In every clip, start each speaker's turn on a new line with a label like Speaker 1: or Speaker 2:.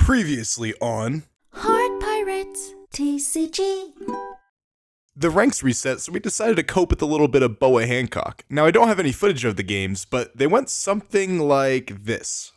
Speaker 1: Previously on...
Speaker 2: Heart Pirates TCG.
Speaker 1: The ranks reset, so we decided to cope with a little bit of BOA Hancock. Now, I don't have any footage of the games, but they went something like this.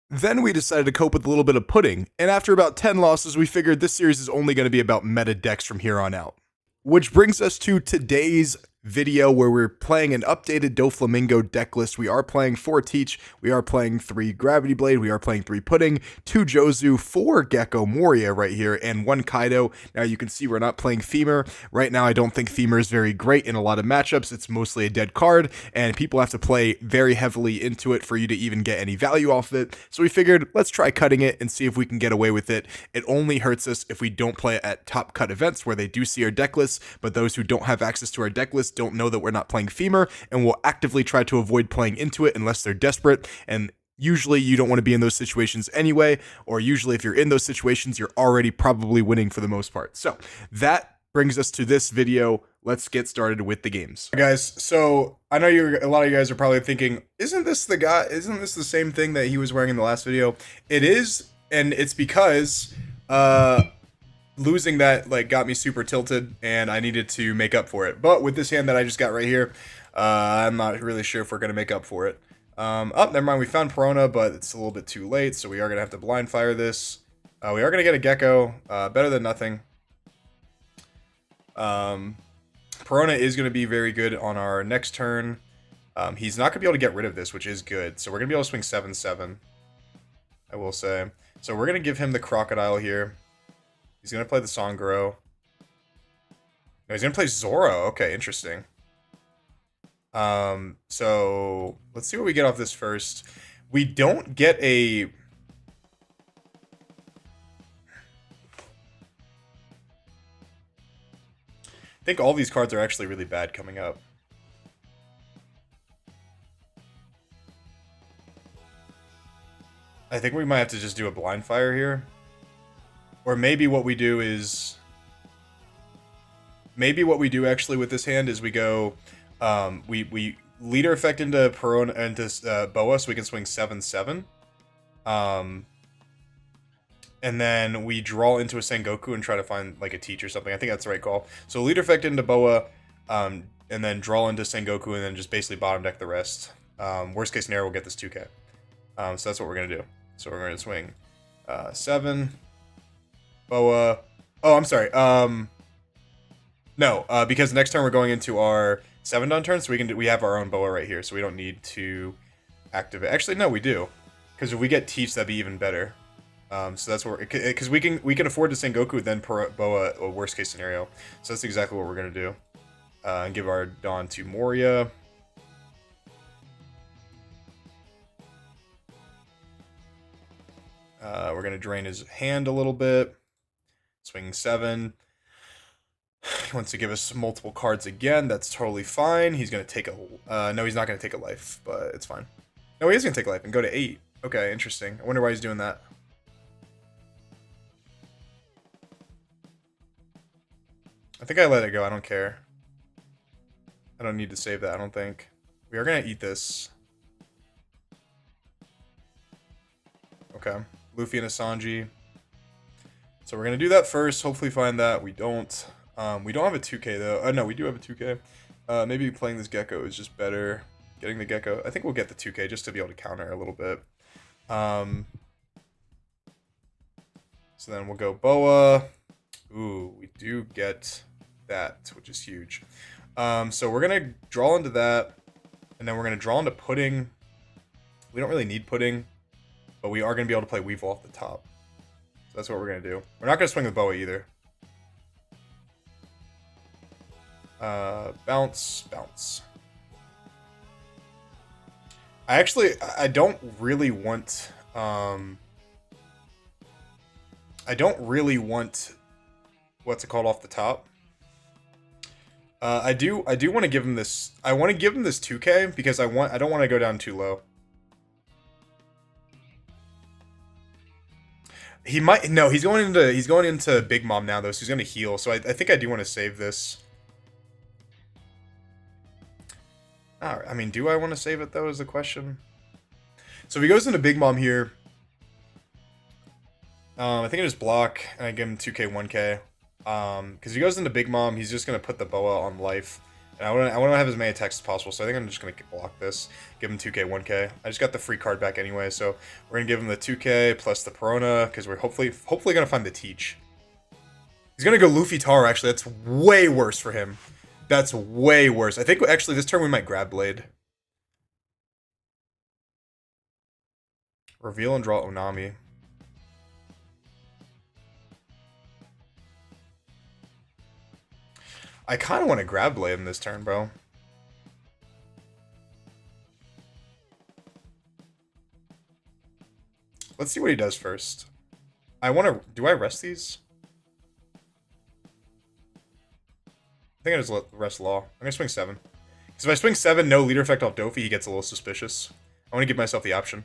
Speaker 1: Then we decided to cope with a little bit of pudding, and after about 10 losses, we figured this series is only going to be about meta decks from here on out. Which brings us to today's video where we're playing an updated Doflamingo deck list. We are playing 4 Teach, we are playing 3 Gravity Blade, we are playing 3 Pudding, 2 Jozu, 4 Gecko Moria right here, and 1 Kaido. Now you can see we're not playing Femur. Right now I don't think Femur is very great in a lot of matchups. It's mostly a dead card, and people have to play very heavily into it for you to even get any value off of it. So we figured, let's try cutting it and see if we can get away with it. It only hurts us if we don't play it at top cut events where they do see our deck list, but those who don't have access to our deck list don't know that we're not playing Femur, and will actively try to avoid playing into it unless they're desperate. And usually you don't want to be in those situations anyway, or usually if you're in those situations, you're already probably winning for the most part. So that brings us to this video. Let's get started with the games. Guys, so I know a lot of you guys are probably thinking, isn't this the same thing that he was wearing in the last video? It is, and it's because losing that got me super tilted, and I needed to make up for it. But with this hand that I just got right here, I'm not really sure if we're gonna make up for it. Oh, never mind. We found Perona, but it's a little bit too late, so we are gonna have to blind fire this. We are gonna get a Gecko. Better than nothing. Perona is gonna be very good on our next turn. He's not gonna be able to get rid of this, which is good. So we're gonna be able to swing 7/7. I will say. So we're gonna give him the Crocodile here. He's going to play the Songro. No, he's going to play Zoro. Okay, interesting. So let's see what we get off this first. We don't get a... I think all these cards are actually really bad coming up. I think we might have to just do a blind fire here. Or maybe what we do is... Maybe what we do actually with this hand is we go... we leader effect into Perona, into BOA, so we can swing 7/7. And then we draw into a Sengoku and try to find a Teach or something. I think that's the right call. So leader effect into BOA, and then draw into Sengoku, and then just basically bottom deck the rest. Worst case scenario, we'll get this 2K. So that's what we're going to do. So we're going to swing 7... BOA. Oh, I'm sorry. No, because next turn we're going into our 7-down turn, so we have our own BOA right here, so we don't need to activate. Actually, no, we do, because if we get Teach, that'd be even better. So that's what because we can afford to Sengoku then BOA a worst case scenario. So that's exactly what we're gonna do. And give our Dawn to Moria. We're gonna drain his hand a little bit. Swing 7. He wants to give us multiple cards again. That's totally fine. He's going to take a... no, he's not going to take a life, but it's fine. No, he is going to take a life and go to 8. Okay, interesting. I wonder why he's doing that. I think I let it go. I don't care. I don't need to save that, I don't think. We are going to eat this. Okay. Luffy and a Sanji. So we're going to do that first, hopefully find that. We don't have a 2K though. No, we do have a 2K. Maybe playing this Gecko is just better. Getting the Gecko. I think we'll get the 2K just to be able to counter a little bit. So then we'll go BOA. Ooh, we do get that, which is huge. So we're going to draw into that, and then we're going to draw into Pudding. We don't really need Pudding, but we are going to be able to play Weevil off the top. So that's what we're going to do. We're not going to swing with BOA either. Bounce, bounce. I don't really want, what's it called off the top. I do want to give him this, I want to give him this 2K because I don't want to go down too low. He might, no, he's going into Big Mom now though, so he's going to heal. So I think I do want to save this. Alright, I mean, do I want to save it though is the question. So if he goes into Big Mom here, I think I just block and I give him 2k, 1k. Because if he goes into Big Mom, he's just gonna put the BOA on life. And I want to have as many attacks as possible, so I think I'm just gonna block this. Give him 2k, 1k. I just got the free card back anyway, so we're gonna give him the 2k plus the Perona, because we're hopefully gonna find the Teach. He's gonna go Luffy Taro, actually. That's way worse for him. That's way worse. I think actually this turn we might grab Blade. Reveal and draw Onami. I kind of want to grab Blade in this turn, bro. Let's see what he does first. I want to... Do I rest these? I think I just let rest Law. I'm going to swing 7. Because if I swing 7, no leader effect off Doffy, he gets a little suspicious. I want to give myself the option.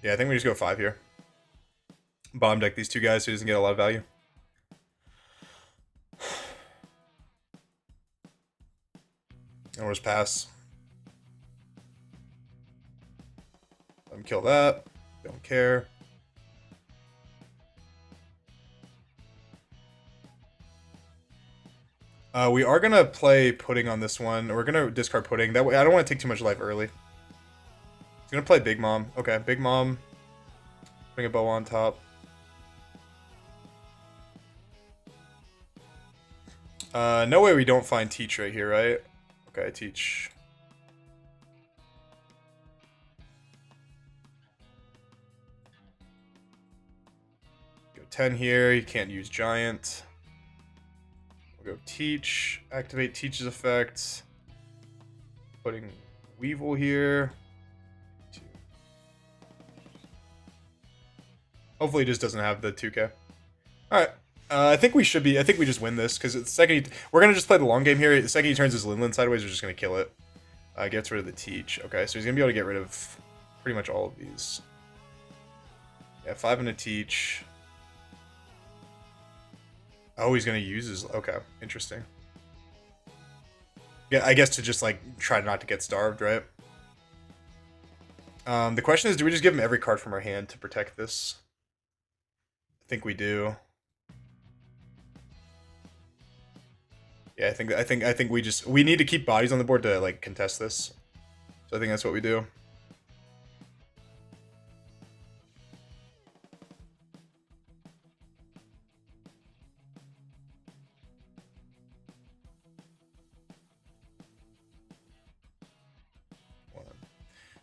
Speaker 1: Yeah, I think we just go 5 here. Bottom deck these two guys so he doesn't get a lot of value. And we'll just pass. Let him kill that. Don't care. We are gonna play Pudding on this one. We're gonna discard Pudding. That way, I don't want to take too much life early. He's gonna play Big Mom. Okay, Big Mom. Bring a bow on top. No way we don't find Teach right here, right? Okay, Teach. Go 10 here. You can't use Giant. We'll go Teach. Activate Teach's effect. Putting Weevil here. Hopefully he just doesn't have the 2k. Alright. I think we should be... I think we just win this, because the second we're going to just play the long game here. The second he turns his Linlin sideways, we're just going to kill it. Gets rid of the Teach. Okay, so he's going to be able to get rid of pretty much all of these. Yeah, 5 and a Teach. Oh, he's going to use his... Okay, interesting. Yeah, I guess to just, like, try not to get starved, right? The question is, do we just give him every card from our hand to protect this? I think we do. Yeah, I think we need to keep bodies on the board to like contest this. So I think that's what we do.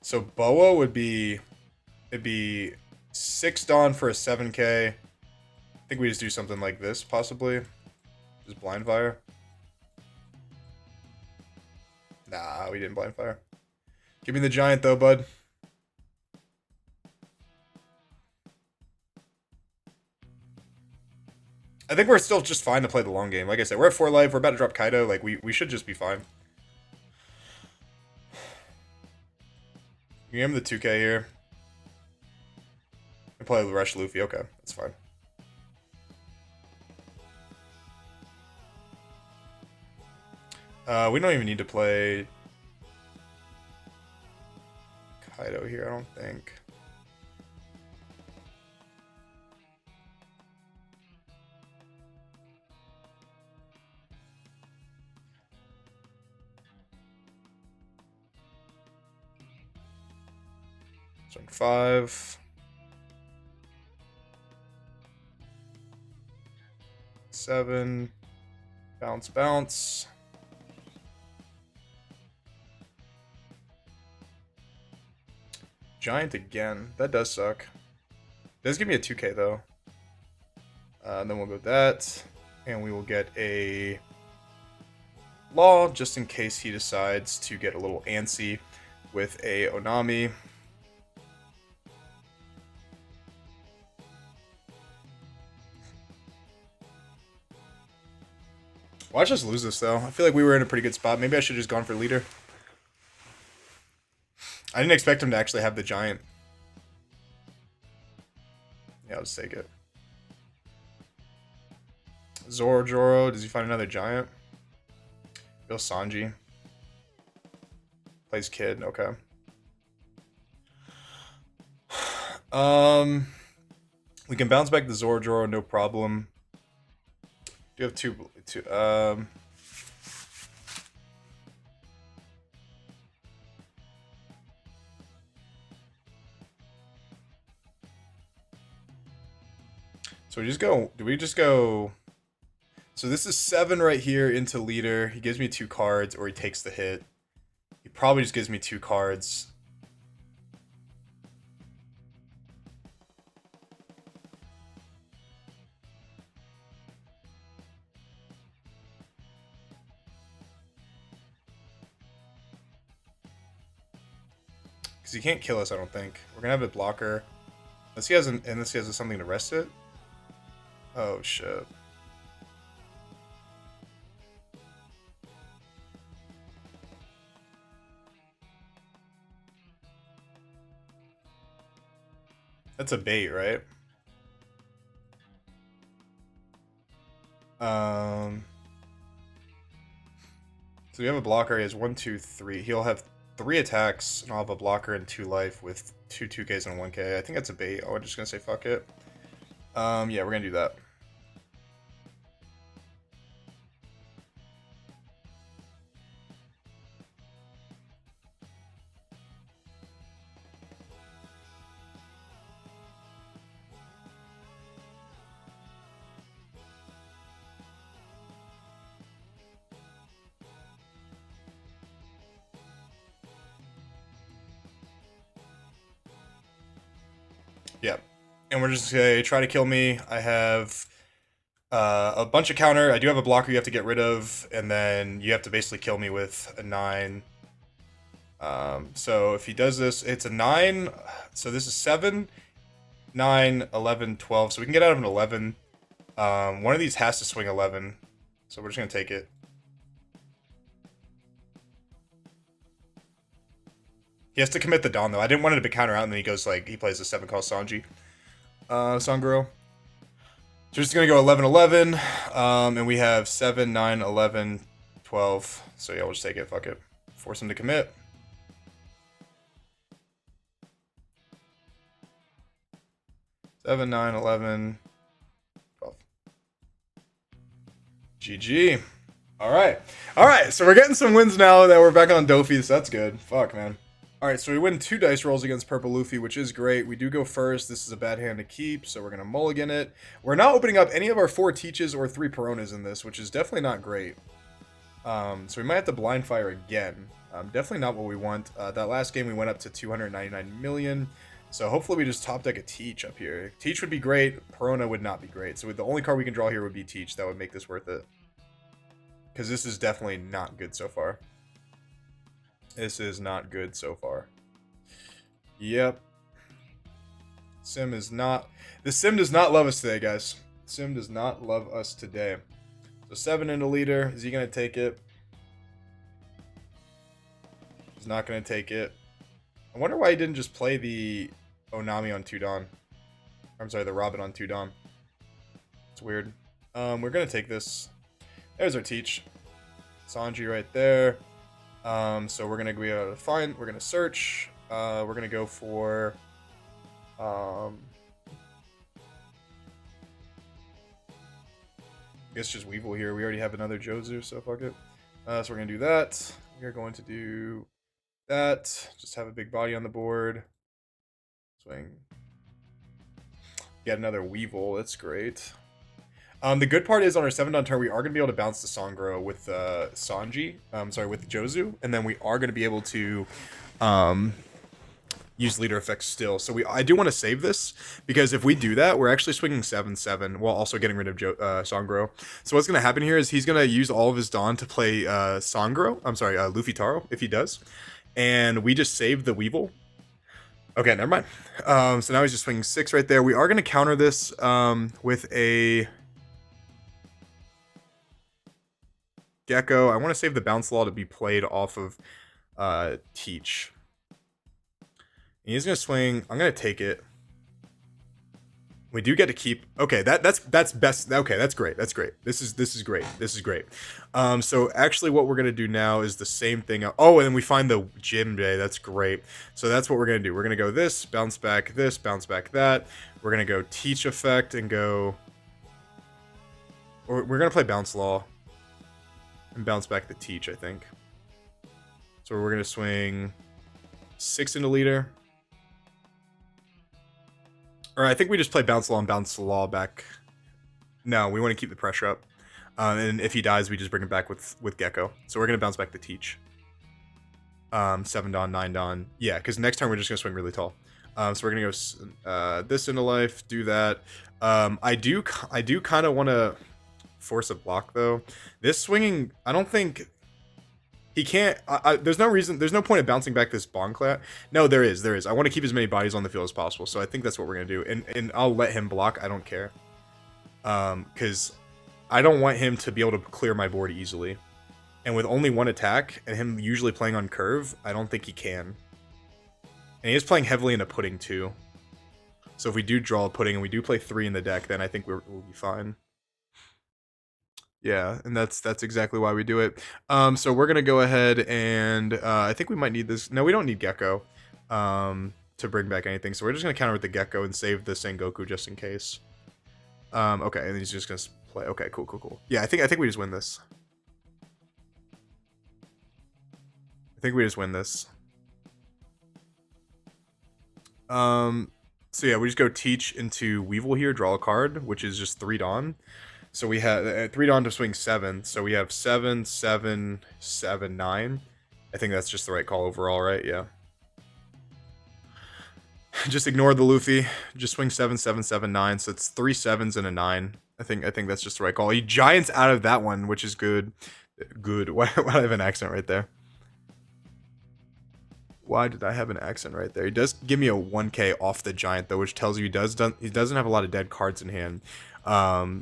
Speaker 1: So BOA would be... It'd be 6 Dawn for a 7k. I think we just do something like this, possibly. Just blind fire. Nah, we didn't blind fire. Give me the Giant, though, bud. I think we're still just fine to play the long game. Like I said, we're at 4 life. We're about to drop Kaido. Like, we should just be fine. Give him the 2k here. I play the Rush Luffy. Okay, that's fine. We don't even need to play Kaido here, I don't think. So 5. 7. Bounce, bounce. Giant again. That does suck. Does give me a 2k though. Then we'll go that. And we will get a Law just in case he decides to get a little antsy with a Onami. Watch us lose this though. I feel like we were in a pretty good spot. Maybe I should have just gone for leader. I didn't expect him to actually have the Giant. Yeah, I'll just take it. Zoro, does he find another giant? Bill Sanji. Plays Kid, okay. We can bounce back the Zoro, no problem. Do have two so we just go so this is 7 right here into leader. He gives me 2 cards or he takes the hit. He probably just gives me 2 cards. Because he can't kill us, I don't think. We're gonna have a blocker. Unless he has something to rest it. Oh shit. That's a bait, right? So we have a blocker. He has 1, 2, 3. He'll have 3 attacks, and I'll have a blocker and 2 life with 2 2Ks and 1K. I think that's a bait. Oh, I'm just gonna say fuck it. Yeah, we're gonna do that. Yeah. And we're just gonna try to kill me. I have a bunch of counter. I do have a blocker you have to get rid of, and then you have to basically kill me with a 9. So if he does this, it's a 9. So this is 7, 9, 11, 12. So we can get out of an 11. One of these has to swing 11. So we're just gonna take it. He has to commit the Dawn, though. I didn't want it to counter out, and then he goes, like, he plays a 7 called Sanji. Sanguro. So we're just going to go 11, 11. And we have 7, 9, 11, 12. So yeah, we'll just take it. Fuck it. Force him to commit. Seven, 9, 11, 12. GG. Alright. Alright, so we're getting some wins now that we're back on Doffy, so that's good. Fuck, man. Alright, so we win 2 dice rolls against Purple Luffy, which is great. We do go first. This is a bad hand to keep, so we're going to mulligan it. We're not opening up any of our 4 Teaches or 3 Peronas in this, which is definitely not great. So we might have to blind fire again. Definitely not what we want. That last game we went up to 299 million. So hopefully we just top deck a Teach up here. Teach would be great. Perona would not be great. So the only card we can draw here would be Teach. That would make this worth it. Because this is definitely not good so far. This is not good so far. Yep. Sim is not... The Sim does not love us today, guys. Sim does not love us today. So 7 into leader. Is he going to take it? He's not going to take it. I wonder why he didn't just play the Onami on 2 Dawn. I'm sorry, the Robin on 2 Dawn. It's weird. We're going to take this. There's our Teach. Sanji right there. So we're gonna be able to find. We're gonna search. We're gonna go for. I guess just Weevil here. We already have another Jozu, so fuck it. So we're gonna do that. We're going to do that. Just have a big body on the board. Swing. Get another Weevil. That's great. The good part is on our 7 Dawn turn, we are going to be able to bounce the Sangro with Sanji. With Jozu. And then we are going to be able to use leader effects still. So I do want to save this, because if we do that, we're actually swinging 7-7 while also getting rid of Sangro. So what's going to happen here is he's going to use all of his Dawn to play Luffy Taro, if he does. And we just save the Weevil. Okay, never mind. So now he's just swinging 6 right there. We are going to counter this with a... Gecko. I want to save the bounce law to be played off of Teach. And he's going to swing. I'm going to take it. We do get to keep. Okay, that's best. Okay, that's great. That's great. This is great. This is great. So actually, what we're gonna do now is the same thing. Oh, and then we find the gym day. That's great. So that's what we're gonna do. We're gonna go this, bounce back that. We're gonna go teach effect and go. Or we're gonna play bounce law and bounce back the teach, I think. So we're gonna swing 6 into leader. Or I think we just play bounce law and bounce the law back. No, we want to keep the pressure up. And if he dies, we just bring him back with Gecko. So we're gonna bounce back the teach. 7 Dawn, 9 Dawn. Yeah, because next time we're just gonna swing really tall. So we're gonna go this into life, do that. I do kind of want to force a block though. This swinging, I don't think he can't. There's no reason. There's no point of bouncing back this Bond Clat. No, there is. There is. I want to keep as many bodies on the field as possible. So I think that's what we're gonna do. And I'll let him block. I don't care. Because I don't want him to be able to clear my board easily. And with only one attack and him usually playing on curve, I don't think he can. And he is playing heavily into pudding too. So if we do draw a pudding and we do play 3 in the deck, then I think we'll be fine. Yeah, and that's exactly why we do it. So we're gonna go ahead and I think we might need this. No, we don't need Gecko to bring back anything. So we're just gonna counter with the Gecko and save the Sengoku just in case. Okay, and then he's just gonna play. Okay, cool. Yeah, I think we just win this. I think we just win this. So yeah, we just go teach into Weevil here, draw a card, which is just 3 Dawn. So we have 3 Dawn to swing 7. So we have 7, 7, 7, 9. I think that's just the right call overall, right? Yeah. Just ignore the Luffy. Just swing 7, 7, 7, 9. So it's 3 7s and a 9. I think that's just the right call. He giants out of that one, which is good. Good. Why do I have an accent right there? Why did I have an accent right there? He does give me a 1k off the giant though, which tells you he doesn't have a lot of dead cards in hand.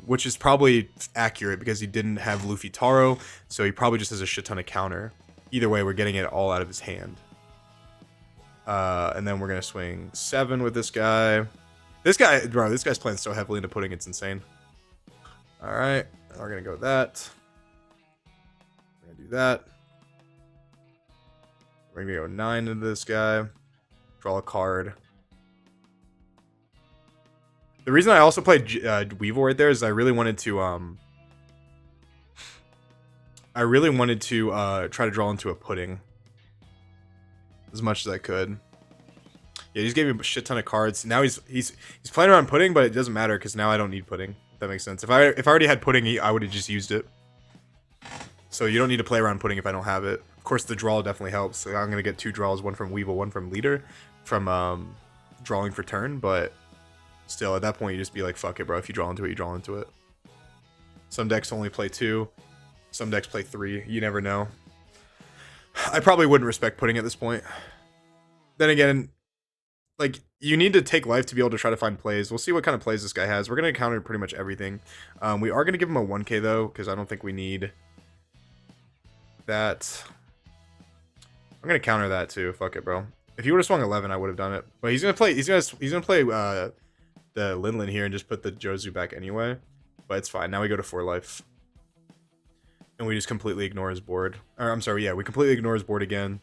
Speaker 1: Which is probably accurate because he didn't have Luffy Taro, so he probably just has a shit ton of counter. Either way, we're getting it all out of his hand. And then we're gonna swing 7 with this guy. This guy's playing so heavily into pudding, it's insane. Alright, we're gonna go with that. We're gonna do that. We're gonna go 9 into this guy. Draw a card. The reason I also played Weevil right there is I really wanted to try to draw into a pudding as much as I could. Yeah, he just gave me a shit ton of cards. Now he's playing around pudding, but it doesn't matter because now I don't need pudding. If that makes sense. If I already had pudding, I would have just used it. So you don't need to play around pudding if I don't have it. Of course, the draw definitely helps. So I'm gonna get 2 draws, one from Weevil, one from leader, from drawing for turn, but. Still, at that point, you just be like, fuck it, bro. If you draw into it, you draw into it. Some decks only play 2. Some decks play 3. You never know. I probably wouldn't respect pudding at this point. Then again, like, you need to take life to be able to try to find plays. We'll see what kind of plays this guy has. We're going to counter pretty much everything. We are going to give him a 1k, though, because I don't think we need that. I'm going to counter that, too. Fuck it, bro. If he would have swung 11, I would have done it. But he's going to play... He's gonna play... the Linlin here and just put the Jozu back anyway, but it's fine. Now we go to 4 life and we just completely ignore his board, or I'm sorry, yeah, we completely ignore his board again.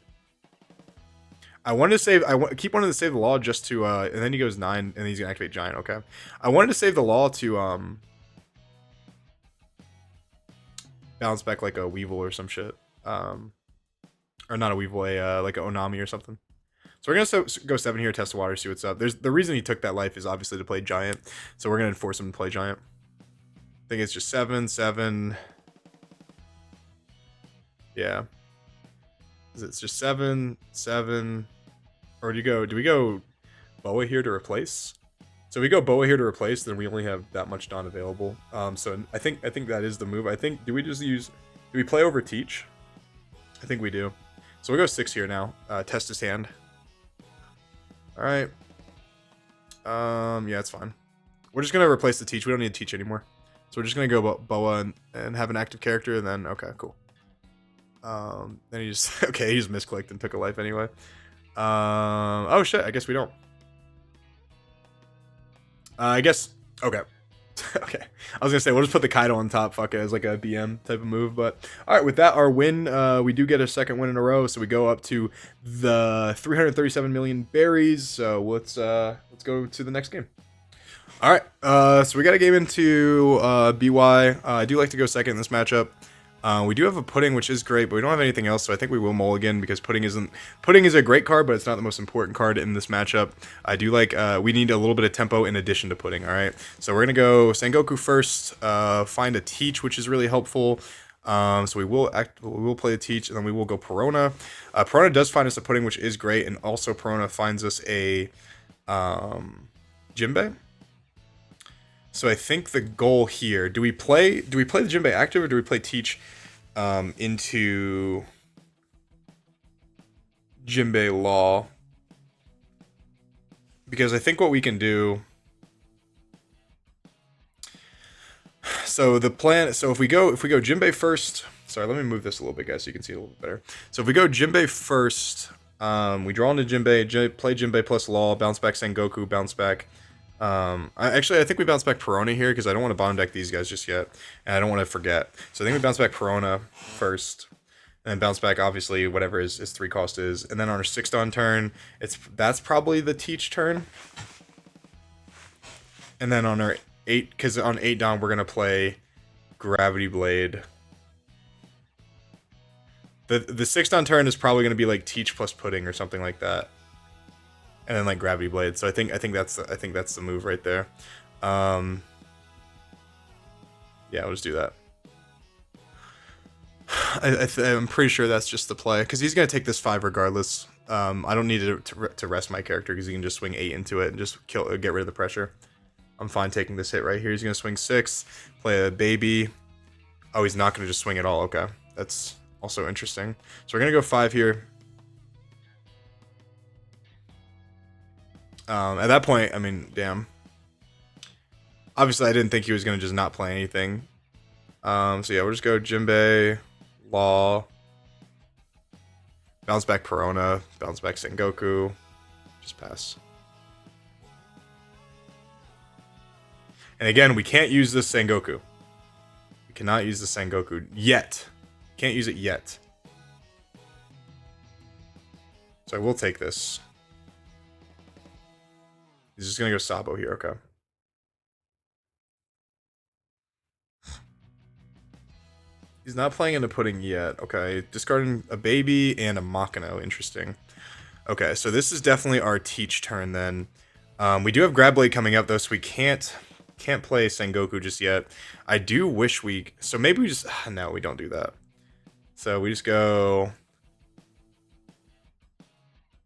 Speaker 1: I wanted to save, keep wanting to save the law just to and then he goes 9 and he's gonna activate giant. Okay, I wanted to save the law to bounce back like a Weevil or some shit, or not a Weevil, like a Onami or something. So we're going to go 7 here, test the water, see what's up. The reason he took that life is obviously to play Giant. So we're going to force him to play Giant. I think it's just 7, 7. Yeah. It's just 7, 7. Or do we go BOA here to replace? So if we go BOA here to replace, then we only have that much Dawn available. So I think that is the move. I think, do we play over Teach? I think we do. So we'll go 6 here now. Test his hand. Alright. Yeah, it's fine. We're just gonna replace the Teach. We don't need to Teach anymore. So we're just gonna go BOA and have an active character, and then okay, cool. Then he just okay, he just misclicked and took a life anyway. Oh shit, I guess we don't. I guess, okay. Okay, I was gonna say we'll just put the Kaido on top, fuck it, as like a BM type of move. But all right, with that, our win, we do get a second win in a row, so we go up to the 337 million berries. So let's go to the next game. All right, so we got a game into BY. I do like to go second in this matchup. We do have a pudding, which is great, but we don't have anything else, so I think we will mulligan because pudding is a great card, but it's not the most important card in this matchup. I do like we need a little bit of tempo in addition to pudding. All right, so we're gonna go Sengoku first. Find a teach, which is really helpful. So we will play a teach, and then we will go Perona. Perona does find us a pudding, which is great, and also Perona finds us a Jinbei. So I think the goal here, do we play the Jinbei active or do we play teach into Jinbei law? Because I think what we can do, so the plan, so if we go Jinbei first, sorry, let me move this a little bit, guys, so you can see it a little bit better. So if we go Jinbei first, we draw into Jinbei, play Jinbei plus law, bounce back Sengoku, bounce back. I think we bounce back Perona here because I don't want to bottom deck these guys just yet, and I don't want to forget. So I think we bounce back Perona first, and then bounce back obviously whatever his 3 cost is, and then on our 6 dawn turn, that's probably the teach turn, and then on our 8, because on 8 dawn we're gonna play Gravity Blade. The 6 dawn turn is probably gonna be like teach plus pudding or something like that. And then like Gravity Blade, so I think that's the move right there. Yeah, we'll just do that. I'm pretty sure that's just the play because he's gonna take this 5 regardless. I don't need to rest my character because he can just swing 8 into it and just get rid of the pressure. I'm fine taking this hit right here. He's gonna swing 6, play a baby. Oh, he's not gonna just swing at all. Okay, that's also interesting. So we're gonna go 5 here. At that point, I mean, damn. Obviously, I didn't think he was going to just not play anything. So yeah, we'll just go Jinbei, Law, bounce back Perona, bounce back Sengoku, just pass. And again, we can't use this Sengoku. We cannot use the Sengoku yet. Can't use it yet. So I will take this. He's just gonna go Sabo here, okay. He's not playing into pudding yet, okay. Discarding a baby and a Makino, interesting. Okay, so this is definitely our teach turn then. We do have Grab Blade coming up though, so we can't play Sengoku just yet. I do wish we, so maybe we just, no, we don't do that. So we just go,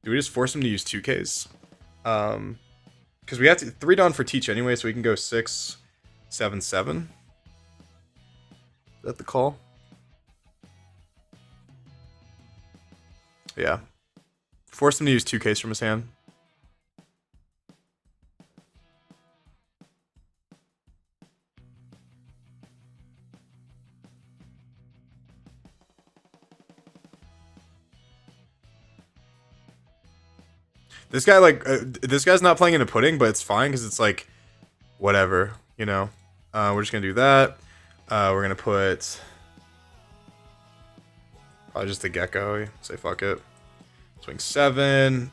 Speaker 1: do we just force him to use 2Ks? Because we have to 3 dawn for teach anyway, so we can go 6, 7, 7. Is that the call? Yeah. Force him to use 2Ks from his hand. This guy, like, this guy's not playing into pudding, but it's fine because it's like, whatever, you know. We're just gonna do that. We're gonna put probably just the gecko. Say fuck it. Swing 7.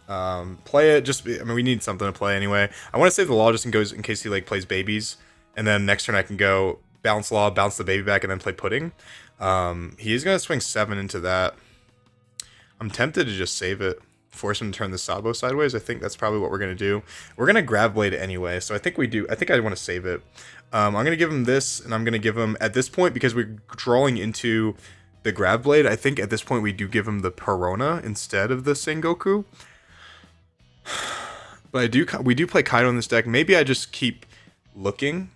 Speaker 1: Play it. Just, I mean, we need something to play anyway. I want to save the law just in case he like plays babies, and then next turn I can go bounce law, bounce the baby back, and then play pudding. He is gonna swing 7 into that. I'm tempted to just save it. Force him to turn the Sabo sideways. I think that's probably what we're gonna do. We're gonna grab blade anyway, so I think we do. I think I want to save it. I'm gonna give him this, and I'm gonna give him at this point because we're drawing into the grab blade. I think at this point we do give him the Perona instead of the Sengoku. But we do play Kaido in this deck. Maybe I just keep looking.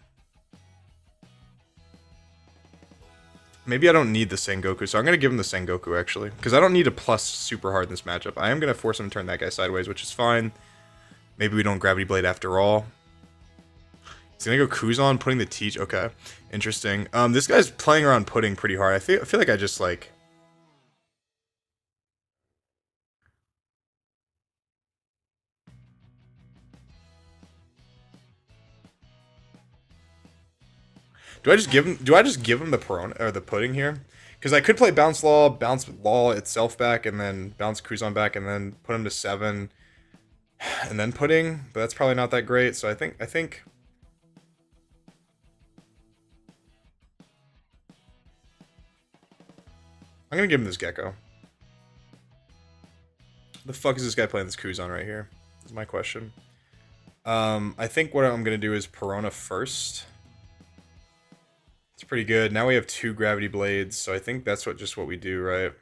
Speaker 1: Maybe I don't need the Sengoku, so I'm going to give him the Sengoku, actually. Because I don't need a plus super hard in this matchup. I am going to force him to turn that guy sideways, which is fine. Maybe we don't Gravity Blade after all. He's going to go Kuzan, putting the Teach. Okay, interesting. This guy's playing around pudding pretty hard. I feel like I just, like... Do I just give him the Perona or the pudding here? Because I could play bounce law itself back, and then bounce Cruzon back, and then put him to 7, and then pudding. But that's probably not that great. So I think I'm gonna give him this Gecko. The fuck is this guy playing this Cruzon right here? Is my question. I think what I'm gonna do is Perona first. It's pretty good. Now we have 2 gravity blades, so I think that's what we do, right?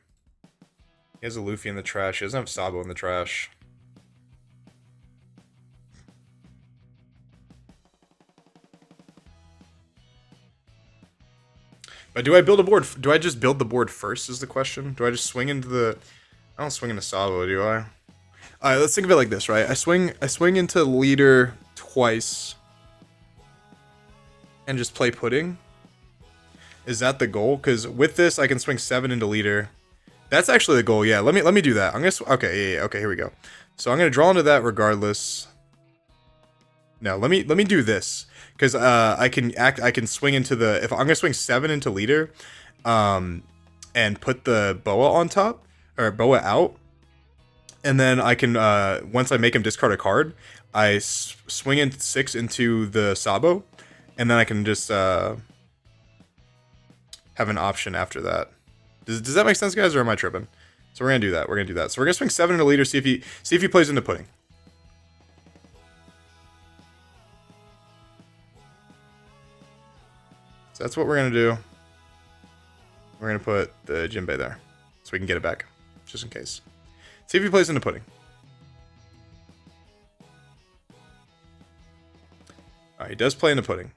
Speaker 1: He has a Luffy in the trash. He doesn't have Sabo in the trash. But do I build a board? Do I just build the board first is the question? Do I just swing into the... I don't swing into Sabo, do I? Alright, let's think of it like this, right? I swing into leader twice. And just play pudding. Is that the goal? Because with this, I can swing 7 into leader. That's actually the goal, yeah. Let me do that. I'm gonna... Okay, yeah, okay, here we go. So I'm gonna draw into that regardless. No, let me do this. Because I can swing into the... If I'm gonna swing 7 into leader, and put the BOA on top, or BOA out, and then I can, once I make him discard a card, I swing in 6 into the Sabo, and then I can just have an option after that. Does that make sense, guys, or am I tripping? So we're gonna do that. So we're gonna swing 7 into leader, see if he plays into pudding. So that's what we're gonna do. We're gonna put the Jinbei there, so we can get it back, just in case. See if he plays into pudding. Alright, he does play into pudding.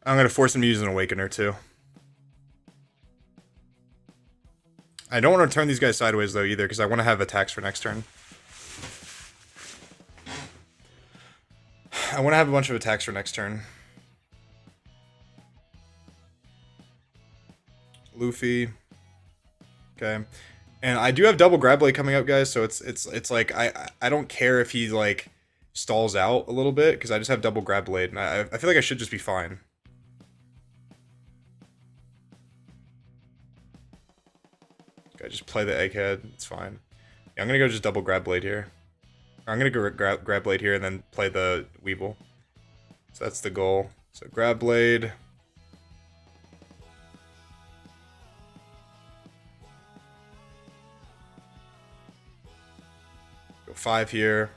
Speaker 1: I'm gonna force him to use an Awakener too. I don't want to turn these guys sideways though either, because I want to have attacks for next turn. I want to have a bunch of attacks for next turn. Luffy. Okay. And I do have double grab blade coming up, guys, so it's like I don't care if he like stalls out a little bit, because I just have double grab blade, and I feel like I should just be fine. Okay, just play the egghead. It's fine. Yeah, I'm gonna go just double grab blade here. Or I'm gonna go grab blade here and then play the Weevil. So that's the goal. So grab blade. Go 5 here.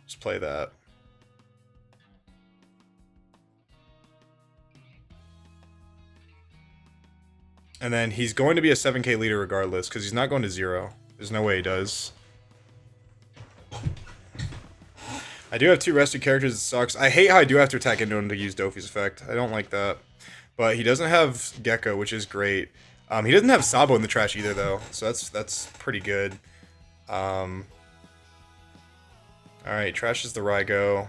Speaker 1: Just play that. And then he's going to be a 7k leader regardless, because he's not going to 0. There's no way he does. I do have 2 rested characters, it sucks. I hate how I do have to attack into him to use Doffy's effect. I don't like that. But he doesn't have Gecko, which is great. He doesn't have Sabo in the trash either, though. So that's pretty good. Alright, trashes the Raigo.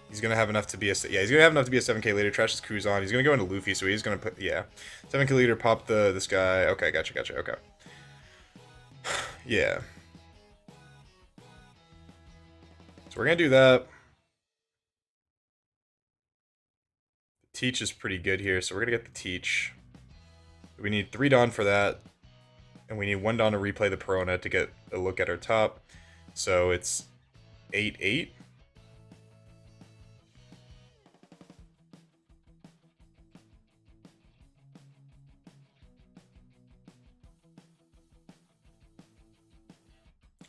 Speaker 1: He's gonna have enough to be a... Yeah, he's gonna have enough to be a 7k leader. Trashes Cruzon. He's gonna go into Luffy, so he's gonna put... Yeah. 7k leader, pop this guy. Okay, gotcha, okay. Yeah. So we're gonna do that. Teach is pretty good here, so we're gonna get the Teach. We need 3 Dawn for that. And we need 1 Dawn to replay the Perona to get a look at our top. So it's 8-8.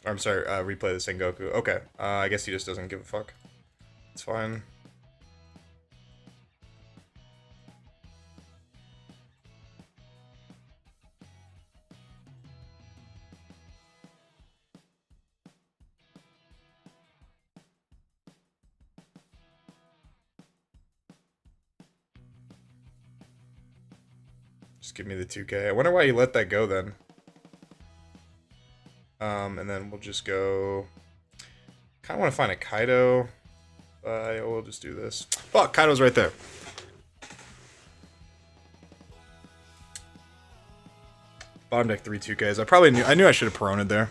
Speaker 1: I'm sorry, replay the Sengoku. Okay, I guess he just doesn't give a fuck. It's fine. Just give me the 2K. I wonder why you let that go then. And then we'll just go... Kind of want to find a Kaido. But we'll just do this. Fuck, Kaido's right there. Bottom deck 3 2Ks. I knew I should have Perona'd there.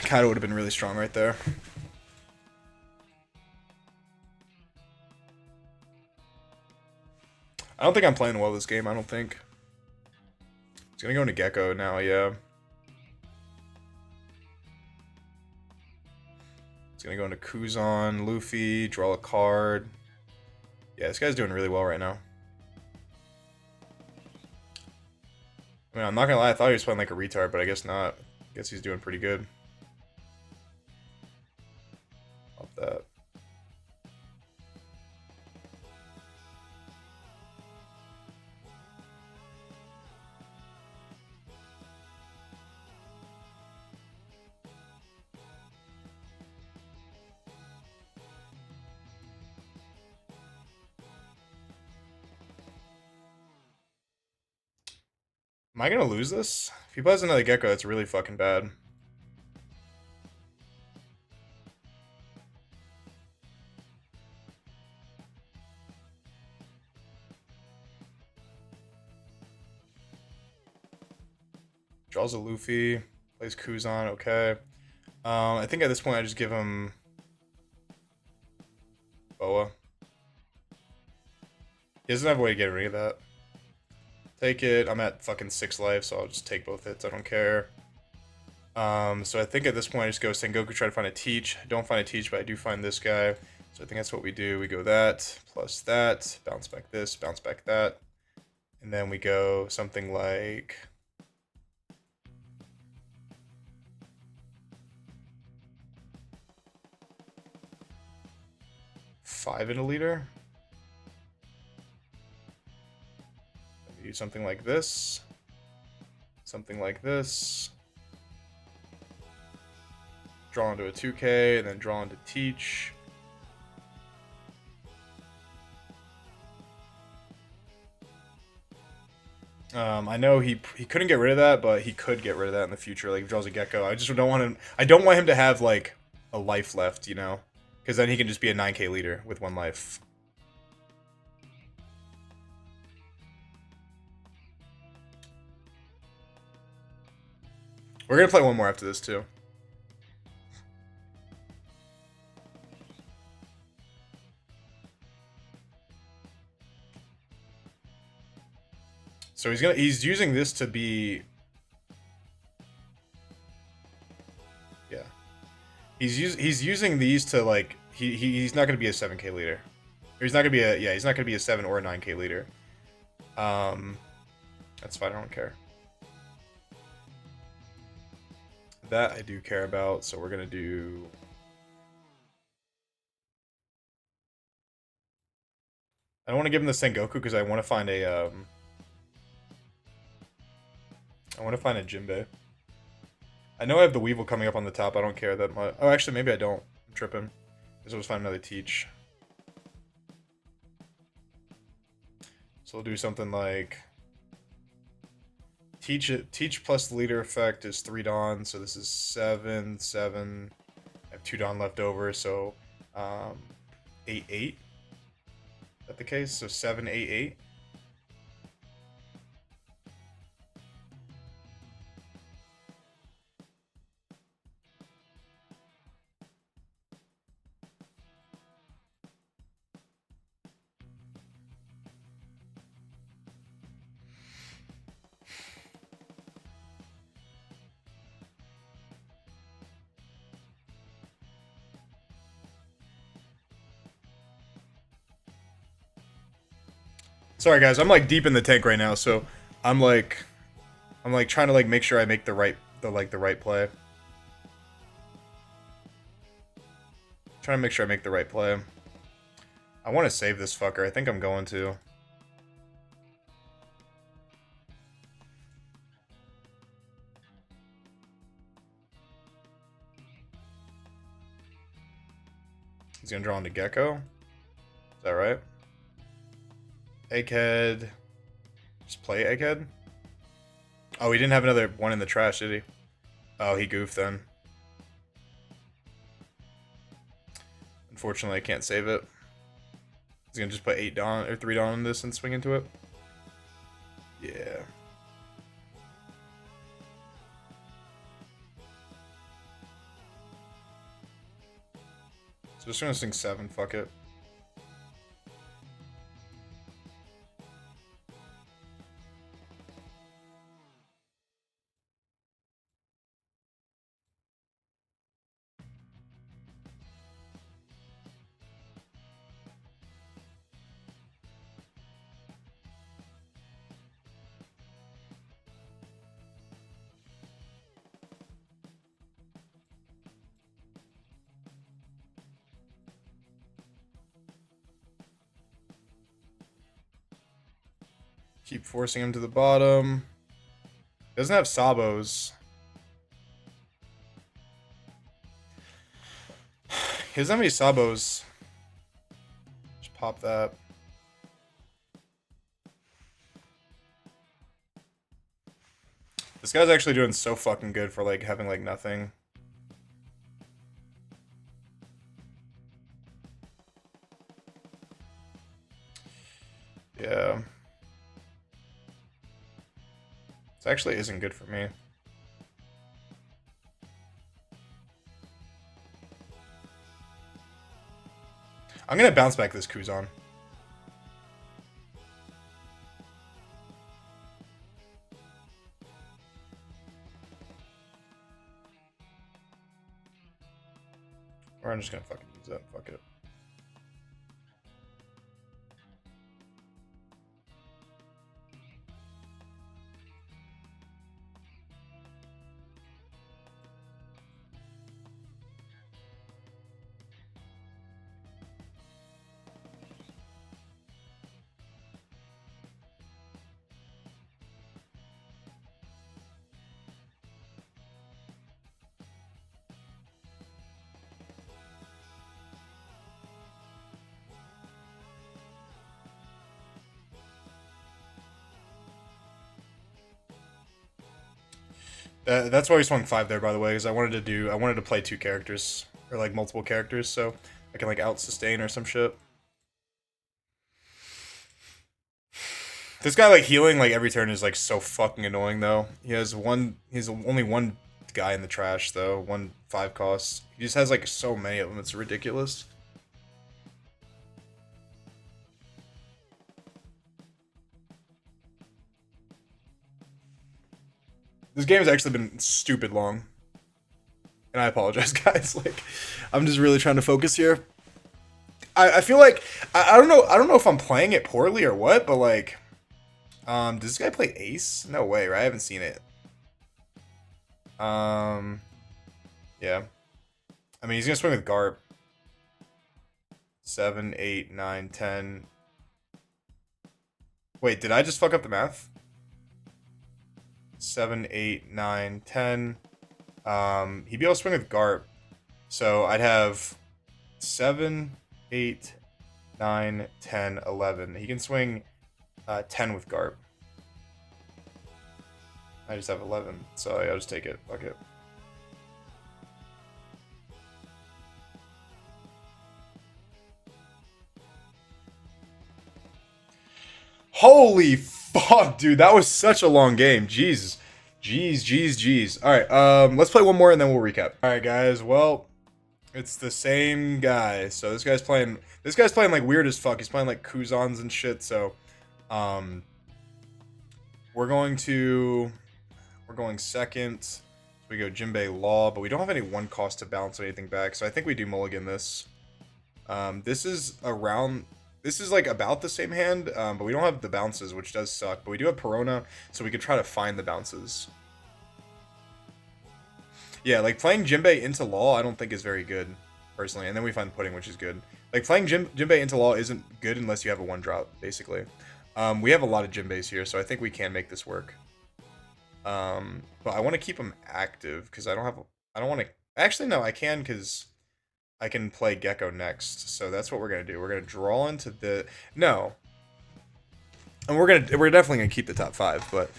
Speaker 1: Kaido would have been really strong right there. I don't think I'm playing well this game, I don't think. He's gonna go into Gecko now, yeah. He's gonna go into Kuzan, Luffy, draw a card. Yeah, this guy's doing really well right now. I mean, I'm not gonna lie, I thought he was playing like a retard, but I guess not. I guess he's doing pretty good. Love that. Am I gonna lose this? If he plays another Gecko, it's really fucking bad. Draws a Luffy, plays Kuzan, okay. I think at this point I just give him BOA. He doesn't have a way to get rid of that. Take it. I'm at fucking 6 life, so I'll just take both hits. I don't care. So I think at this point I just go Sengoku, try to find a teach. I don't find a teach, but I do find this guy. So I think that's what we do. We go that, plus that, bounce back this, bounce back that. And then we go something like... five in a leader. Do something like this. Something like this. Draw into a 2K, and then draw into teach. I know he couldn't get rid of that, but he could get rid of that in the future. Like, if he draws a Gecko, I just don't want him. I don't want him to have like a life left, you know, because then he can just be a 9K leader with 1 life. We're gonna play one more after this too. So he's using this to be, yeah. He's using these to like he's not gonna be a 7K leader. Or he's not gonna be he's not gonna be a 7 or a 9K leader. That's fine, I don't care. That I do care about, so we're gonna do. I don't want to give him the Sengoku because I want to find a I want to find a Jinbei. I know I have the Weevil coming up on the top. I don't care that much. Oh, actually, maybe I don't. I'm tripping. Guess I'll just find another teach. So we'll do something like teach plus the leader effect is 3 Dawn. So this is 7, 7. I have 2 Dawn left over, so 8, 8. Is that the case? So 7, 8, 8. Sorry guys, I'm like deep in the tank right now, so I'm like trying to like make sure I make the right play. Trying to make sure I make the right play. I want to save this fucker. I think I'm going to. He's gonna draw into Gecko. Is that right? Egghead. Just play Egghead? Oh, he didn't have another one in the trash, did he? Oh, he goofed then. Unfortunately, I can't save it. He's gonna just put 8 Dawn or 3 Dawn on this and swing into it. Yeah. So just gonna swing 7, fuck it. Keep forcing him to the bottom. Doesn't have Sabos. He doesn't have any Sabos. Just pop that. This guy's actually doing so fucking good for like having like nothing. Yeah. This actually isn't good for me. I'm gonna bounce back this Kuzan. Or I'm just gonna fucking use that. Fuck it. That's why we swung 5 there, by the way, because I wanted to play 2 characters or like multiple characters, so I can like out sustain or some shit. This guy like healing like every turn is like so fucking annoying though. He has only one guy in the trash though, 1/5 cost. He just has like so many of them. It's ridiculous. This game has actually been stupid long. And I apologize, guys. Like, I'm just really trying to focus here. I feel like I don't know if I'm playing it poorly or what, but like, does this guy play Ace? No way, right? I haven't seen it. Yeah. I mean, he's gonna swing with Garp. 7, 8, 9, 10. Wait, did I just fuck up the math? 7, 8, 9, 10. He'd be able to swing with Garp. So I'd have 7, 8, 9, 10, 11. He can swing 10 with Garp. I just have 11, so I'll just take it. Fuck it. Holy fuck, dude. That was such a long game. Jesus. Jeez. Alright, let's play one more and then we'll recap. Alright, guys. Well, it's the same guy. So this guy's playing like weird as fuck. He's playing like Kuzans and shit, so we're going second. So we go Jinbei Law, but we don't have any 1 cost to bounce anything back, so I think we do mulligan this. This is like about the same hand, but we don't have the bounces, which does suck. But we do have Perona, so we could try to find the bounces. Yeah, like playing Jinbei into Law, I don't think is very good, personally. And then we find Pudding, which is good. Like playing Jinbei into Law isn't good unless you have a 1-drop, basically. We have a lot of Jinbeis here, so I think we can make this work. But I want to keep him active because I don't want to. Actually, no, I can because I can play Gecko next. So that's what we're gonna do. We're gonna draw into the. No. And we're definitely gonna keep the top 5, but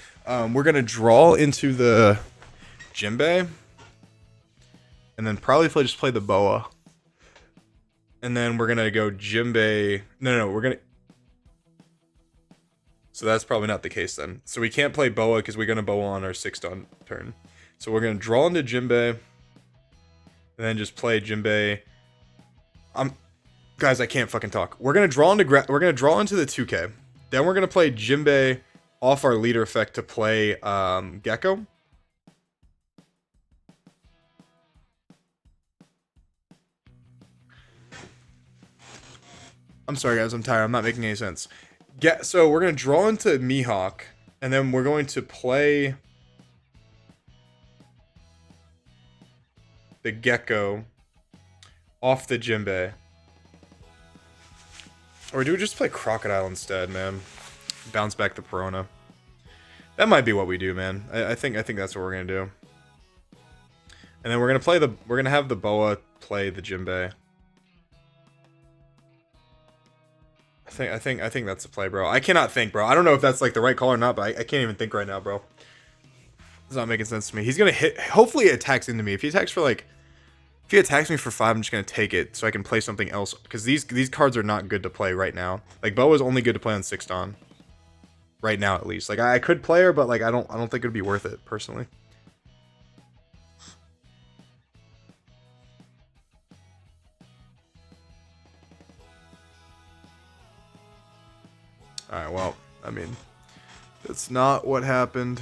Speaker 1: we're gonna draw into the Jinbei, and then probably just play the BOA. And then we're gonna go Jinbei. No, we're gonna. So that's probably not the case then. So we can't play BOA because we're gonna BOA on our 6th turn. So we're gonna draw into Jinbei, and then just play Jinbei. Guys, I can't fucking talk. We're gonna draw into the 2K. Then we're gonna play Jinbei off our leader effect to play Gecko. I'm sorry guys, I'm tired. I'm not making any sense. So we're gonna draw into Mihawk, and then we're going to play the Gecko off the Jinbei. Or do we just play Crocodile instead, man? Bounce back the Perona. That might be what we do, man. I think that's what we're gonna do. And then we're gonna have the BOA play the Jinbei. I think that's the play, bro. I cannot think, bro. I don't know if that's like the right call or not, but I can't even think right now, bro. It's not making sense to me. He's gonna hit. Hopefully, it attacks into me. If he attacks me for 5, I'm just gonna take it so I can play something else. Because these cards are not good to play right now. Like BOA is only good to play on 6th on. Right now, at least. Like I could play her, but like I don't think it'd be worth it personally. All right. Well, I mean, that's not what happened.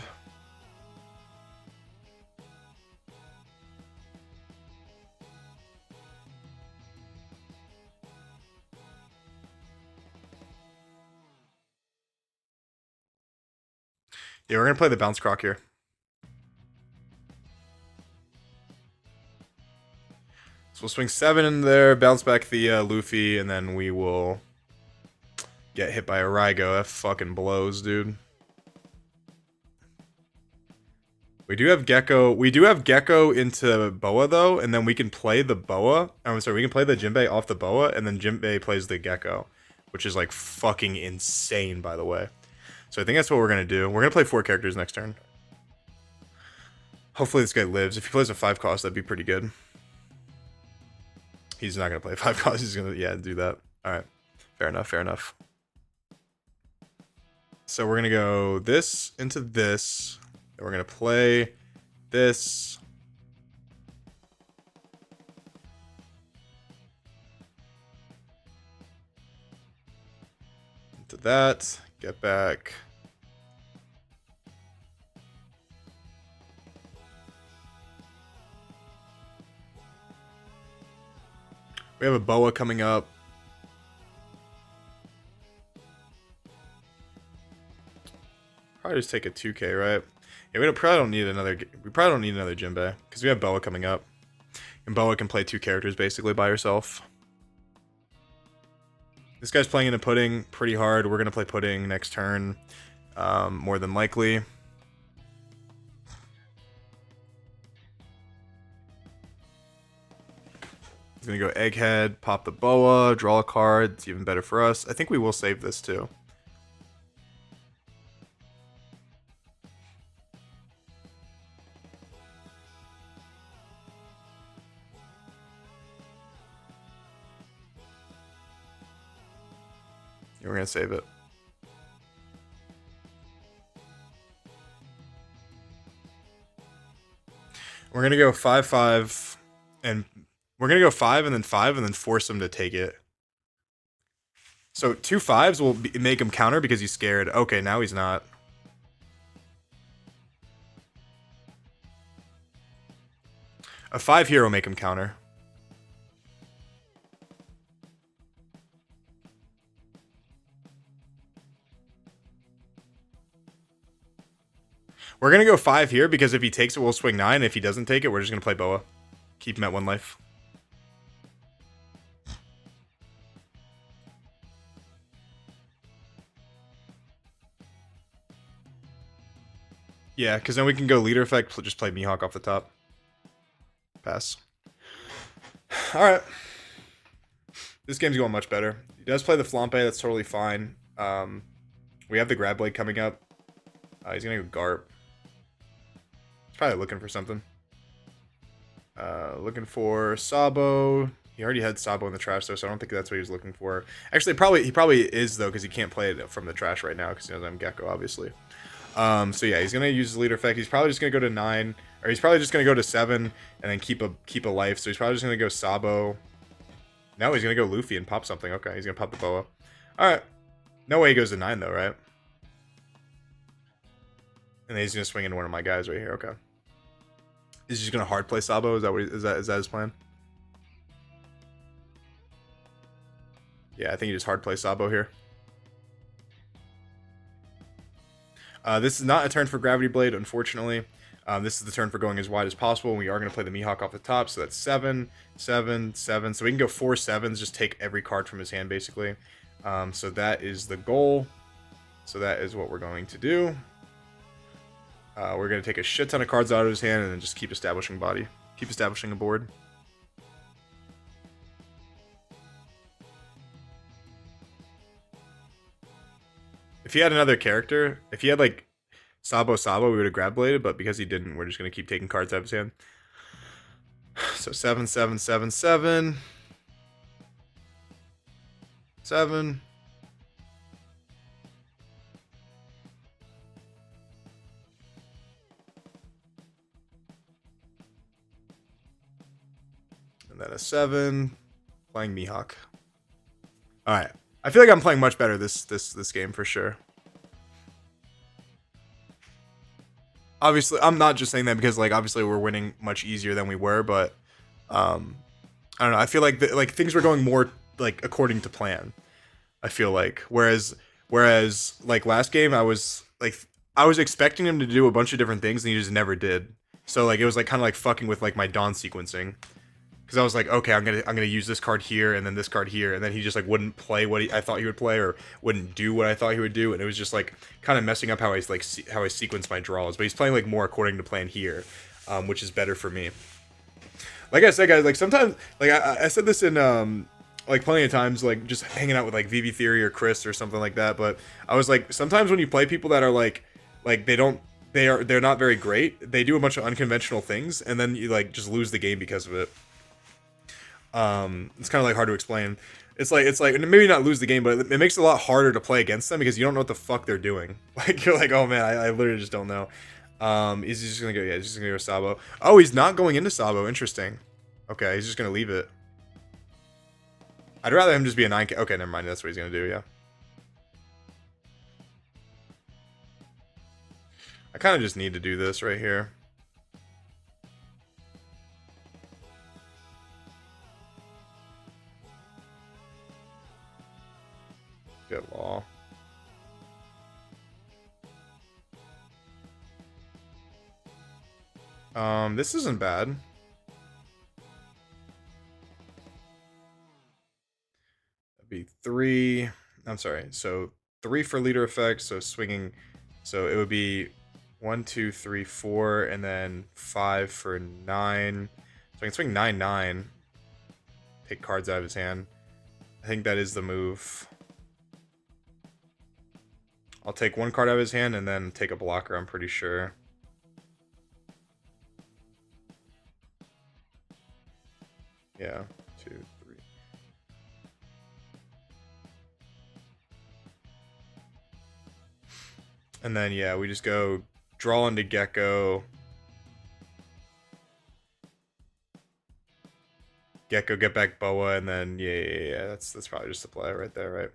Speaker 1: Yeah, we're gonna play the bounce croc here. So we'll swing 7 in there, bounce back the Luffy, and then we will get hit by a Raigo. That fucking blows, dude. We do have Gecko. We do have Gecko into BOA though, and then we can play the BOA. I'm sorry, we can play the Jinbei off the BOA, and then Jinbei plays the Gecko, which is like fucking insane, by the way. So I think that's what we're gonna do. We're gonna play 4 characters next turn. Hopefully this guy lives. If he plays a 5 cost, that'd be pretty good. He's not gonna play 5 cost. He's gonna do that. All right, fair enough. Fair enough. So we're gonna go this into this. Then we're gonna play this. Into that. Get back. We have a BOA coming up. Probably just take a 2K, right? Yeah, we probably don't need another Jinbei because we have BOA coming up, and BOA can play 2 characters basically by herself. This guy's playing into Pudding pretty hard. We're gonna play Pudding next turn, more than likely. He's gonna go Egghead, pop the BOA, draw a card. It's even better for us. I think we will save this too. We're gonna save it. We're gonna go 5-5, and we're gonna go 5 and then 5 and then force him to take it. So 2 5s will make him counter because he's scared. Okay, now he's not. A 5 here will make him counter. We're gonna go 5 here because if he takes it, we'll swing 9. If he doesn't take it, we're just gonna play BOA. Keep him at 1 life. Yeah, because then we can go leader effect, just play Mihawk off the top. Pass. Alright. This game's going much better. He does play the Flampe, that's totally fine. We have the grab blade coming up. He's gonna go Garp. He's probably looking for something. Looking for Sabo. He already had Sabo in the trash though, so I don't think that's what he was looking for. Actually, he probably is though, because he can't play it from the trash right now because he knows I'm Gecko, obviously. So yeah, he's gonna use his leader effect. He's probably just gonna go to 9, or he's probably just gonna go to 7 and then keep a life. So he's probably just gonna go Sabo. No, he's gonna go Luffy and pop something. Okay, he's gonna pop the BOA. All right. No way he goes to 9 though, right? And then he's gonna swing into one of my guys right here. Okay. Is he just gonna hard play Sabo? Is that what is that his plan? Yeah, I think he just hard play Sabo here. This is not a turn for Gravity Blade, unfortunately. This is the turn for going as wide as possible, and we are going to play the Mihawk off the top, so that's 7, 7, 7. So we can go 4 7s, just take every card from his hand, basically. So that is the goal. So that is what we're going to do. We're going to take a shit ton of cards out of his hand, and then just keep establishing body. Keep establishing a board. If he had another character, if he had like Sabo, we would have grab bladed, but because he didn't, we're just gonna keep taking cards out of his hand. So 7, 7, 7, 7. 7. And then a 7. Playing Mihawk. Alright. I feel like I'm playing much better this game for sure. Obviously, I'm not just saying that because like obviously we're winning much easier than we were, but I don't know. I feel like like things were going more like according to plan. I feel like whereas like last game I was expecting him to do a bunch of different things and he just never did. So like it was like kind of like fucking with like my Dawn sequencing. Because I was like, okay, I'm gonna use this card here and then this card here, and then he just like wouldn't play what I thought he would play, or wouldn't do what I thought he would do, and it was just like kind of messing up how I sequence my draws. But he's playing like more according to plan here, which is better for me. Like I said, guys, like sometimes like I said this in like plenty of times, like just hanging out with like VV Theory or Chris or something like that. But I was like, sometimes when you play people that are like they're not very great, they do a bunch of unconventional things, and then you like just lose the game because of it. It's kind of like hard to explain. It's like maybe not lose the game, but it makes it a lot harder to play against them because you don't know what the fuck they're doing. Like you're like, oh man, I literally just don't know. Is he just gonna go? Yeah, he's just gonna go Sabo. Oh, he's not going into Sabo. Interesting. Okay, he's just gonna leave it. I'd rather him just be a 9K. Okay, never mind. That's what he's gonna do. Yeah. I kind of just need to do this right here. Good law. This isn't bad. That'd be 3. I'm sorry. So 3 for leader effect. So swinging. So it would be 1, 2, 3, 4, and then 5 for 9. So I can swing 9, 9. Take cards out of his hand. I think that is the move. I'll take 1 card out of his hand and then take a blocker, I'm pretty sure. Yeah, 2, 3. And then, yeah, we just go draw into Gecko. Gecko, get back BOA, and then, yeah. That's probably just the play right there, right?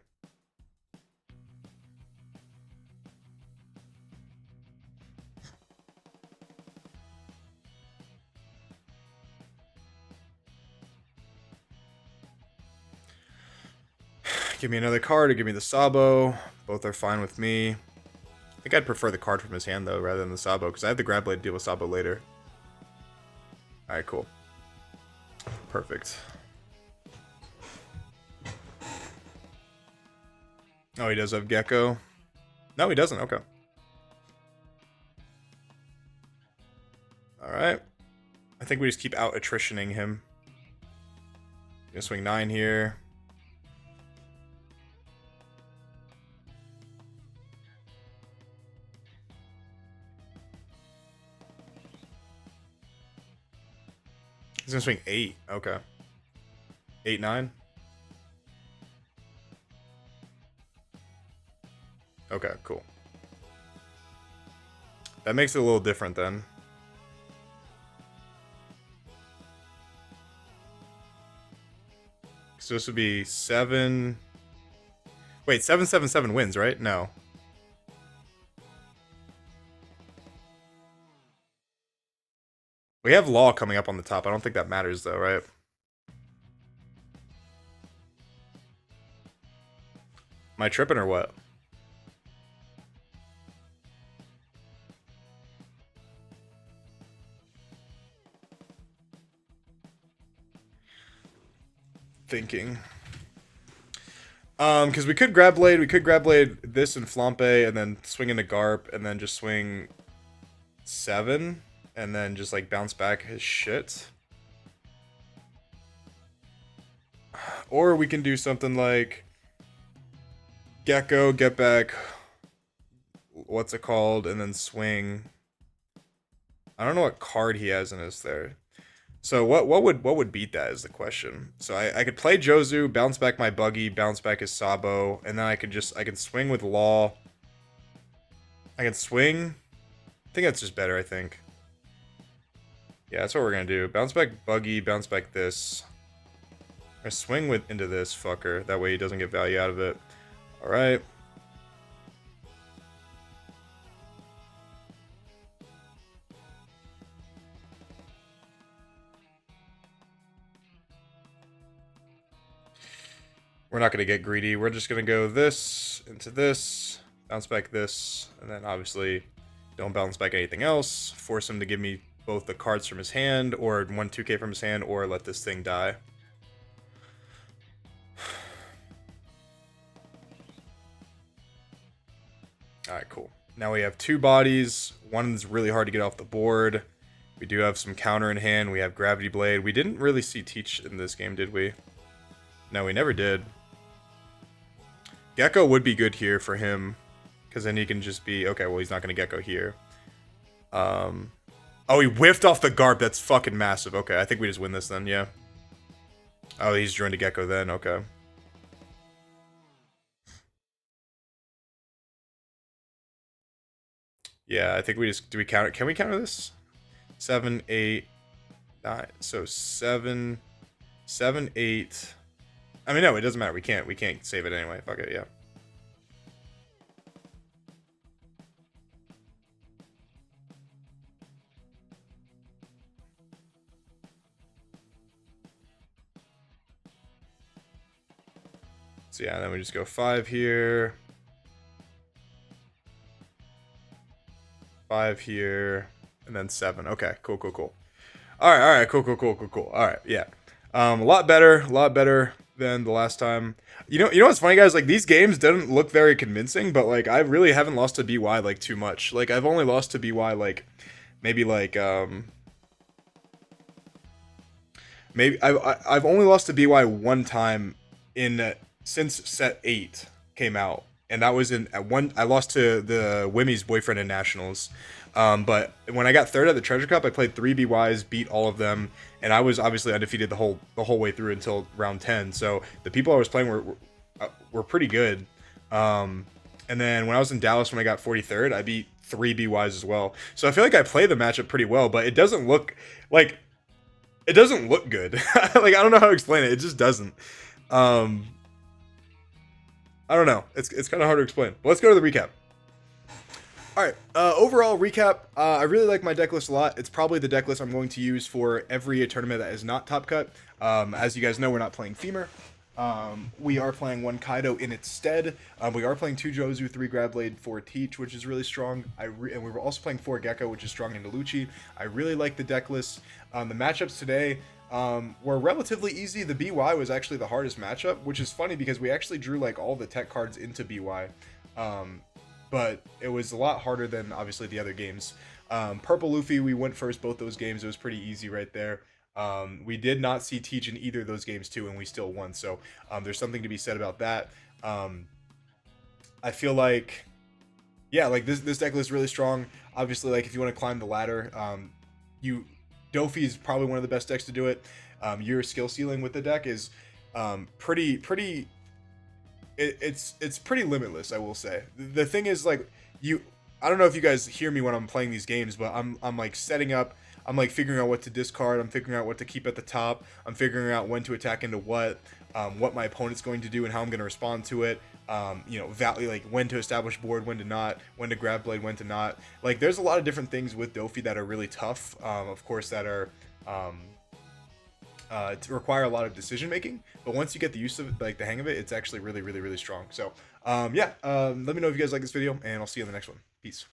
Speaker 1: Give me another card or give me the Sabo. Both are fine with me. I think I'd prefer the card from his hand, though, rather than the Sabo, because I have the Grab Blade to deal with Sabo later. Alright, cool. Perfect. Oh, he does have Gecko. No, he doesn't. Okay. Alright. I think we just keep out attritioning him. Gonna swing 9 here. He's gonna swing 8. Okay. 8, 9. Okay, cool. That makes it a little different then. So this would be 7. Wait, 777 wins, right? No. We have Law coming up on the top. I don't think that matters though, right? Am I tripping or what? Thinking. Because we could grab blade this and Flampe, and then swing into Garp, and then just swing 7, and then just like bounce back his shit. Or we can do something like Gecko, get back, what's it called, and then swing. I don't know what card he has in his there. So what would beat that is the question. So I could play Jozu, bounce back my Buggy, bounce back his Sabo, and then I can swing with Law. I can swing. I think that's just better, I think. Yeah, that's what we're gonna do. Bounce back Buggy, bounce back this. I'm gonna swing into this fucker. That way he doesn't get value out of it. Alright. We're not going to get greedy. We're just going to go this into this, bounce back this, and then obviously don't bounce back anything else. Force him to give me both the cards from his hand, or 1 2k from his hand, or let this thing die. Alright, cool. Now we have 2 bodies. One's really hard to get off the board. We do have some counter in hand. We have Gravity Blade. We didn't really see Teach in this game, did we? No, we never did. Gecko would be good here for him, because then he can just be... Okay, well, he's not going to Gecko here. Oh, he whiffed off the Garp. That's fucking massive. Okay, I think we just win this then, yeah. Oh, he's joined a Gecko then. Okay. Yeah, I think we just... Do we counter... Can we counter this? 7, 8, 9. So 7, 8... I mean, no, it doesn't matter. We can't save it anyway. Fuck it, yeah. So yeah, then we just go 5 here. 5 here. And then 7. Okay, cool. Alright, cool. Alright, yeah. A lot better than the last time. You know what's funny, guys? Like, these games didn't look very convincing, but like I really haven't lost to BY like too much. Like, I've only lost to BY like maybe like maybe I've only lost to BY 1 time in since set 8 came out, and that was I lost to the Wimmy's boyfriend in nationals. But when I got 3rd at the Treasure Cup, I played 3 BYs, beat all of them, and I was obviously undefeated the whole way through until round 10. So the people I was playing were pretty good. And then when I was in Dallas, when I got 43rd, I beat 3 BYs as well. So I feel like I play the matchup pretty well, but it doesn't look like... It doesn't look good. Like, I don't know how to explain it. It just doesn't. I don't know. It's kind of hard to explain. But let's go to the recap. Alright, overall recap, I really like my deck list a lot. It's probably the deck list I'm going to use for every tournament that is not Top Cut. As you guys know, we're not playing Femur. We are playing 1 Kaido in its stead. We are playing 2 Jozu, 3 Grabblade, 4 Teach, which is really strong. And we were also playing 4 Gecko, which is strong into Lucci. I really like the deck list. The matchups today were relatively easy. The BY was actually the hardest matchup, which is funny because we actually drew like all the tech cards into BY. But it was a lot harder than obviously the other games. Purple Luffy, we went first both those games. It was pretty easy right there. We did not see Teach in either of those games too, and we still won. So there's something to be said about that. I feel like, yeah, like this deck list is really strong. Obviously, like if you want to climb the ladder, Doffy is probably one of the best decks to do it. Your skill ceiling with the deck is pretty. It's pretty limitless, I will say. The thing is, like, I don't know if you guys hear me when I'm playing these games, but I'm like setting up. I'm like figuring out what to discard. I'm figuring out what to keep at the top. I'm figuring out when to attack into what my opponent's going to do and how I'm going to respond to it. Like when to establish board, when to not, when to grab blade, when to not. Like, there's a lot of different things with Doffy that are really tough. Of course, that are to require a lot of decision making. But once you get the use of it, like the hang of it, it's actually really, really, really strong. So let me know if you guys like this video, and I'll see you in the next one. Peace.